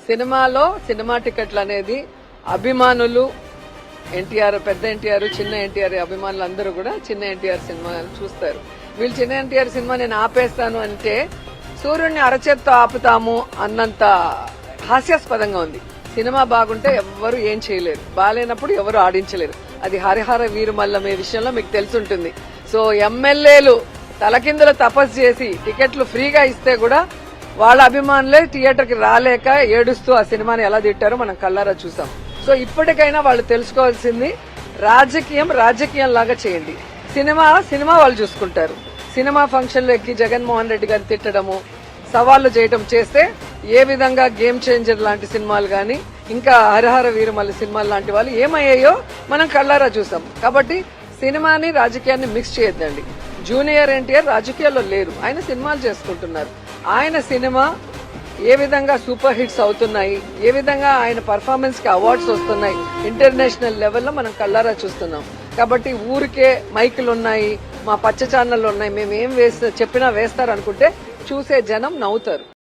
Cinema టికెట్లు అనేది అభిమానులు ఎన్టీఆర్, పెద్ద ఎన్టీఆర్, చిన్న ఎన్టీఆర్ అభిమానులు అందరూ కూడా చిన్న ఎన్టీఆర్ సినిమా చూస్తారు. వీళ్ళు చిన్న ఎన్టీఆర్ సినిమా నేను ఆపేస్తాను అంటే సూర్యుడిని అరచేత్తో ఆపుతాము అన్నంత హాస్యాస్పదంగా ఉంది. సినిమా బాగుంటే ఎవ్వరు ఏం చేయలేరు, బాగాలేనప్పుడు ఎవరు ఆడించలేరు. అది హరిహర వీరుమల్లమే విషయంలో మీకు తెలుసుంటుంది. సో ఎమ్మెల్యేలు తలకిందుల తపస్సు చేసి టికెట్లు ఫ్రీగా ఇస్తే కూడా వాళ్ళ అభిమానులే థియేటర్కి రాలేక ఏడుస్తూ ఆ సినిమాని ఎలా తిట్టారో మనం కళ్ళారా చూసాం. సో ఇప్పటికైనా వాళ్ళు తెలుసుకోవాల్సింది రాజకీయం లాగా చేయండి. సినిమా వాళ్ళు చూసుకుంటారు. సినిమా ఫంక్షన్లో ఎక్కి జగన్మోహన్ రెడ్డి గారిని తిట్టడము, సవాళ్లు చేయటం చేస్తే ఏ విధంగా గేమ్ చేంజర్ లాంటి సినిమాలు గాని ఇంకా హరిహర వీరమల్లి సినిమాలు లాంటి వాళ్ళు ఏమయ్యాయో మనం కళ్ళారా చూసాం. కాబట్టి సినిమాని రాజకీయాన్ని మిక్స్ చేయొద్దండి. జూనియర్ ఎన్టీఆర్ రాజకీయాల్లో లేరు, ఆయన సినిమాలు చేసుకుంటున్నారు. ఆయన సినిమా ఏ విధంగా సూపర్ హిట్స్ అవుతున్నాయి, ఏ విధంగా ఆయన పర్ఫార్మెన్స్ కి అవార్డ్స్ వస్తున్నాయి ఇంటర్నేషనల్ లెవెల్లో మనం కళ్ళారా చూస్తున్నాం. కాబట్టి ఊరికే మైకులు ఉన్నాయి, మా పచ్చ ఛానళ్ళు ఉన్నాయి, మేము ఏం చెప్పినా వేస్తారు అనుకుంటే చూసే జనం నవ్వుతారు.